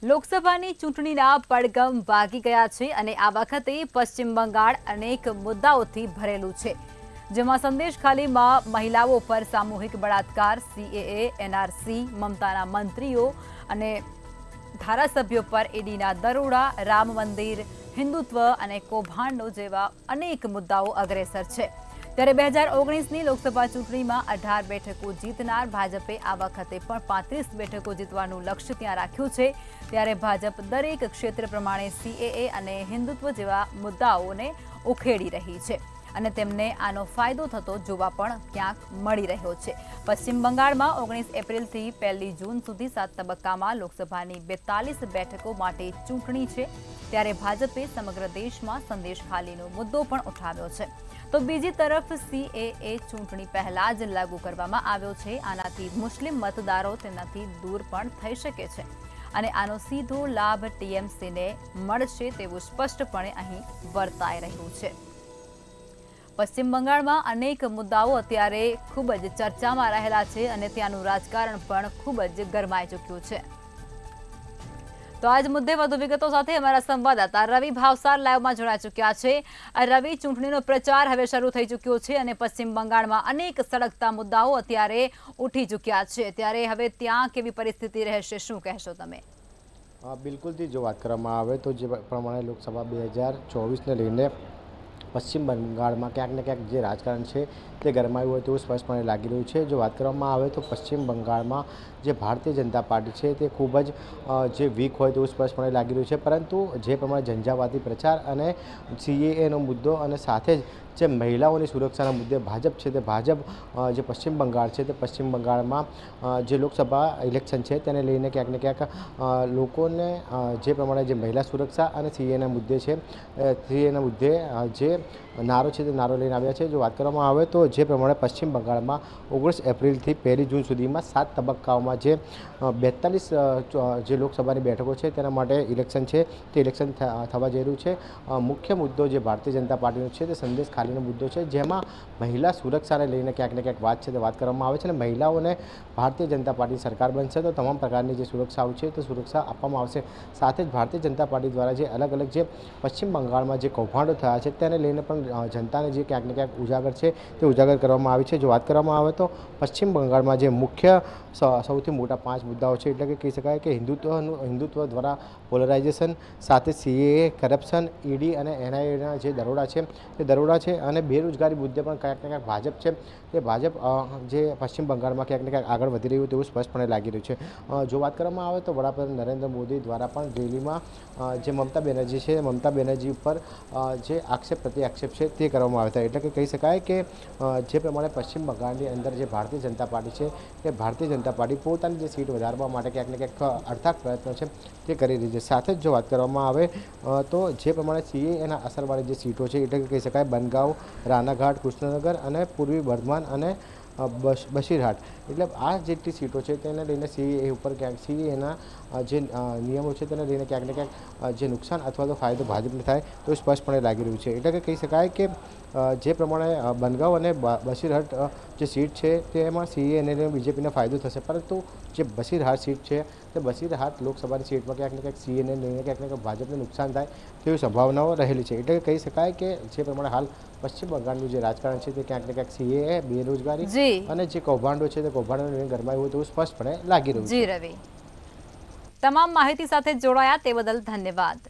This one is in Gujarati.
લોકસભાની ચૂંટણીના પડઘમ વાગી ગયા છે અને આ વખતે પશ્ચિમ બંગાળ અનેક મુદ્દાઓથી ભરેલું છે, જેમાં સંદેશખાલીમાં મહિલાઓ પર સામૂહિક બળાત્કાર, સીએએ, એનઆરસી, મમતાના મંત્રીઓ અને ધારાસભ્યો પર ઈડીના દરોડા, રામ મંદિર, હિન્દુત્વ અને કૌભાંડો જેવા અનેક મુદ્દાઓ અગ્રેસર છે। ત્યારે 2019ની લોકસભા ચૂંટણીમાં 18 બેઠકો જીતનાર ભાજપે આ વખતે પણ 35 બેઠકો જીતવાનું લક્ષ્ય ત્યાં રાખ્યું છે। ત્યારે ભાજપ દરેક ક્ષેત્ર પ્રમાણે સીએએ અને હિન્દુત્વ જેવા મુદ્દાઓને ઉખેડી રહી છે અને તેમને આનો ફાયદો થતો જોવા પણ ક્યાંક મળી રહ્યો છે। પશ્ચિમ બંગાળમાં 19 એપ્રિલથી 1 જૂન સુધી 7 તબક્કામાં લોકસભાની 42 બેઠકો માટે ચૂંટણી છે। ત્યારે ભાજપે સમગ્ર દેશમાં સંદેશખાલીનો મુદ્દો પણ ઉઠાવ્યો છે, તો બીજી તરફ સીએએ ચૂંટણી પહેલા જ લાગુ કરવામાં આવ્યો છે। આનાથી મુસ્લિમ મતદારો તેનાથી દૂર પણ થઈ શકે છે અને આનો સીધો લાભ ટીએમસીને મળશે તેવું સ્પષ્ટપણે અહીં વર્તાઈ રહ્યું છે। પશ્ચિમ બંગાળમાં અનેક મુદ્દાઓ અત્યારે ખૂબ જ ચર્ચામાં રહેલા છે અને ત્યાંનું રાજકારણ પણ ખૂબ જ ગરમાઈ ચૂક્યું છે। તો આજ મુદ્દે વધુ વિગતો સાથે અમારા સંવાદદાતા રવિ ભાવસાર લાઈવમાં જોડાઈ ચૂક્યા છે। રવિ, ચૂંટણીનો પ્રચાર હવે શરૂ થઈ ચૂક્યો છે અને પશ્ચિમ બંગાળમાં અનેક સળગતા મુદ્દાઓ અત્યારે ઉઠી ચૂક્યા છે, ત્યારે હવે ત્યાં કેવી પરિસ્થિતિ રહેશે, શું કહેશો તમે? બિલકુલથી જો વાત કરવામાં આવે તો જે પ્રમાણે લોકસભા 2024ને લઈને પશ્ચિમ બંગાળમાં ક્યાંક ને ક્યાંક જે રાજકારણ છે તે ગરમાયું હોય તેવું સ્પષ્ટપણે લાગી રહ્યું છે। જો વાત કરવામાં આવે તો પશ્ચિમ બંગાળમાં જે ભારતીય જનતા પાર્ટી છે તે ખૂબ જ જે વીક હોય તેવું સ્પષ્ટપણે લાગી રહ્યું છે, પરંતુ જે પ્રમાણે ઝંઝાવાતી પ્રચાર અને સીએએનો મુદ્દો અને સાથે જ જે મહિલાઓની સુરક્ષાના મુદ્દે ભાજપ છે તે ભાજપ જે પશ્ચિમ બંગાળ છે તે પશ્ચિમ બંગાળમાં જે લોકસભા ઇલેક્શન છે તેને લઈને ક્યાંક ને ક્યાંક લોકોને જે પ્રમાણે જે મહિલા સુરક્ષા અને સીએના મુદ્દે છે સીએના મુદ્દે જે નારો છે તે નારો લઈને આવ્યા છે। જો વાત કરવામાં આવે તો જે પ્રમાણે પશ્ચિમ બંગાળમાં 19 એપ્રિલથી 1 જૂન સુધીમાં 7 તબક્કાઓમાં જે 42 જે લોકસભાની બેઠકો છે તેના માટે ઇલેક્શન છે તે ઇલેક્શન થવા જઈ રહ્યું છે। મુખ્ય મુદ્દો જે ભારતીય જનતા પાર્ટીનો છે તે સંદેશ ખાલીનો મુદ્દો છે, જેમાં મહિલા સુરક્ષાને લઈને ક્યાંક ને ક્યાંક વાત છે તે વાત કરવામાં આવે છે અને મહિલાઓને ભારતીય જનતા પાર્ટી સરકાર બનશે તો તમામ પ્રકારની જે સુરક્ષાઓ છે તે સુરક્ષા આપવામાં આવશે। સાથે જ ભારતીય જનતા પાર્ટી દ્વારા જે અલગ અલગ જે પશ્ચિમ બંગાળમાં જે કૌભાંડો થયા છે તેને લઈને પણ જનતાને જે ક્યાંક ને ક્યાંક ઉજાગર છે તે ઉજાગર કરવામાં આવી છે। જો વાત કરવામાં આવે તો પશ્ચિમ બંગાળમાં જે મુખ્ય સૌથી મોટા 5 મુદ્દાઓ છે, એટલે કે કહી શકાય કે હિન્દુત્વ દ્વારા પોલરાઇઝેશન, સાથે સીએએ, કરપ્શન, ઈડી અને એનઆઈએના જે દરોડા છે તે દરોડા છે અને બેરોજગારી મુદ્દે પણ ક્યાંક ને ક્યાંક ભાજપ છે તે ભાજપ જે પશ્ચિમ બંગાળમાં ક્યાંક ને ક્યાંક આગળ વધી રહ્યું તેવું સ્પષ્ટપણે લાગી રહ્યું છે। જો વાત કરવામાં આવે તો વડાપ્રધાન નરેન્દ્ર મોદી દ્વારા પણ રેલીમાં જે મમતા બેનર્જી છે મમતા બેનર્જી ઉપર જે આક્ષેપ પ્રતિ આક્ષેપ છે તે કરવામાં આવ્યા હતા, એટલે કે કહી શકાય કે જે પ્રમાણે પશ્ચિમ બંગાળની અંદર જે ભારતીય જનતા પાર્ટી છે તે ભારતીય જનતા પાર્ટી પોતાની જે સીટ વધારવા માટે ક્યાંક ને ક્યાંક અડતાક પ્રયત્નો છે તે કરી રહી છે। સાથે જ જો વાત કરવામાં આવે તો જે પ્રમાણે સીએએના અસરવાળી જે સીટો છે, એટલે કે કહી શકાય બનગાંવ, રાનાઘાટ, કૃષ્ણનગર અને પૂર્વી બર્ધમાન અને બશીરહાટ, એટલે આ જેટલી સીટો છે તેને લઈને સીએએ ઉપર ક્યાંક સીએએના જે નિયમો છે તેને લઈને ક્યાંક ને ક્યાંક જે નુકસાન અથવા તો ફાયદો ભાજપને થાય તો સ્પષ્ટપણે લાગી રહ્યું છે। એટલે કે કહી શકાય કે જે પ્રમાણે બનગાંવ અને બશીરહાટ જે સીટ છે તેમાં સીએએને બીજેપીને ફાયદો થશે, પરંતુ જે બશીરહાટ સીટ છે તે બશીરહાટ લોકસભાની સીટમાં ક્યાંક ને ક્યાંક સીએને લઈને ક્યાંક ને ક્યાંક ભાજપને નુકસાન થાય તેવી સંભાવનાઓ રહેલી છે। એટલે કે કહી શકાય કે જે પ્રમાણે હાલ પશ્ચિમ બંગાળનું જે રાજકારણ છે તે ક્યાંક ને ક્યાંક સીએએ, બેરોજગારી અને જે કૌભાંડો છે તે કૌભાંડોને ગરમાયું હોય તેવું સ્પષ્ટપણે લાગી રહ્યું છે। જી રવિ, તમામ માહિતી સાથે જોડાયા તે બદલ ધન્યવાદ।